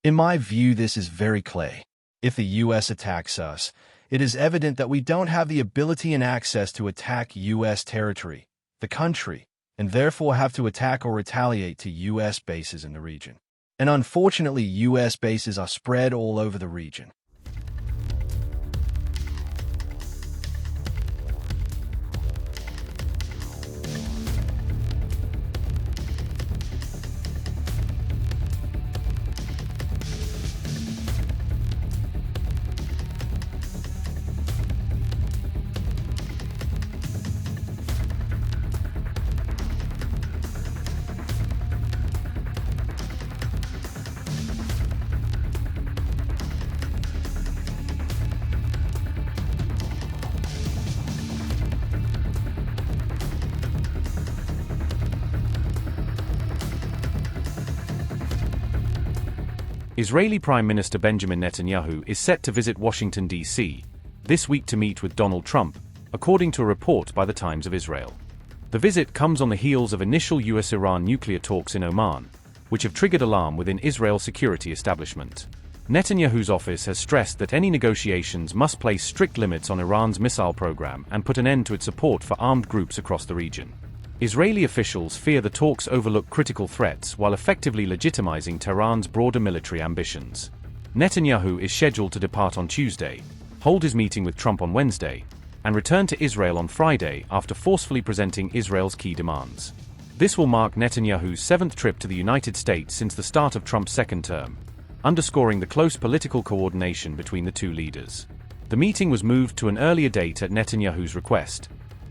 In my view, this is very clear. If the US attacks us, it is evident that we don't have the ability and access to attack US territory, the country, and therefore have to attack or retaliate to US bases in the region. And unfortunately, US bases are spread all over the region. Israeli Prime Minister Benjamin Netanyahu is set to visit Washington, D.C. this week to meet with Donald Trump, according to a report by the Times of Israel. The visit comes on the heels of initial US-Iran nuclear talks in Oman, which have triggered alarm within Israel's security establishment. Netanyahu's office has stressed that any negotiations must place strict limits on Iran's missile program and put an end to its support for armed groups across the region. Israeli officials fear the talks overlook critical threats while effectively legitimizing Tehran's broader military ambitions. Netanyahu is scheduled to depart on Tuesday, hold his meeting with Trump on Wednesday, and return to Israel on Friday after forcefully presenting Israel's key demands. This will mark Netanyahu's seventh trip to the United States since the start of Trump's second term, underscoring the close political coordination between the two leaders. The meeting was moved to an earlier date at Netanyahu's request,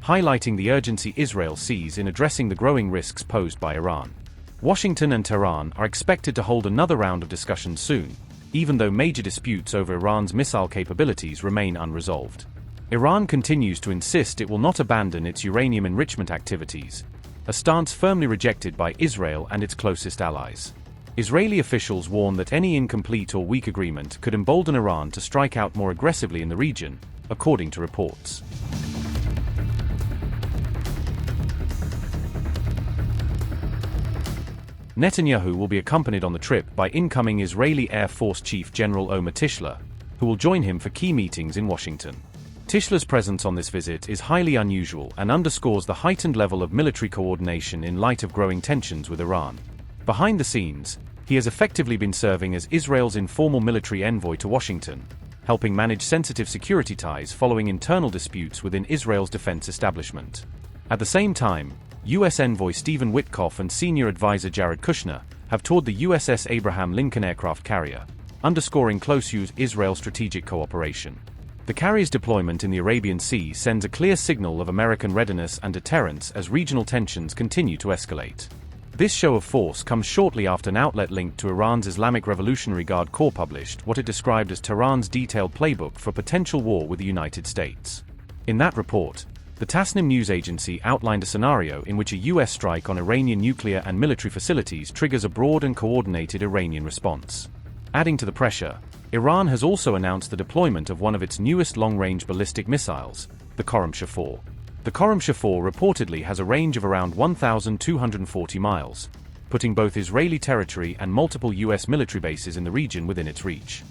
highlighting the urgency Israel sees in addressing the growing risks posed by Iran. Washington and Tehran are expected to hold another round of discussions soon, even though major disputes over Iran's missile capabilities remain unresolved. Iran continues to insist it will not abandon its uranium enrichment activities, a stance firmly rejected by Israel and its closest allies. Israeli officials warn that any incomplete or weak agreement could embolden Iran to strike out more aggressively in the region, according to reports. Netanyahu will be accompanied on the trip by incoming Israeli Air Force Chief General Omer Tishler, who will join him for key meetings in Washington. Tishler's presence on this visit is highly unusual and underscores the heightened level of military coordination in light of growing tensions with Iran. Behind the scenes, he has effectively been serving as Israel's informal military envoy to Washington, helping manage sensitive security ties following internal disputes within Israel's defense establishment. At the same time, U.S. envoy Stephen Witkoff and senior advisor Jared Kushner have toured the USS Abraham Lincoln aircraft carrier, underscoring close Israel strategic cooperation. The carrier's deployment in the Arabian Sea sends a clear signal of American readiness and deterrence as regional tensions continue to escalate. This show of force comes shortly after an outlet linked to Iran's Islamic Revolutionary Guard Corps published what it described as Tehran's detailed playbook for potential war with the United States. In that report, the Tasnim news agency outlined a scenario in which a U.S. strike on Iranian nuclear and military facilities triggers a broad and coordinated Iranian response. Adding to the pressure, Iran has also announced the deployment of one of its newest long-range ballistic missiles, the Khorramshahr-4. The Khorramshahr-4 reportedly has a range of around 1,240 miles, putting both Israeli territory and multiple U.S. military bases in the region within its reach.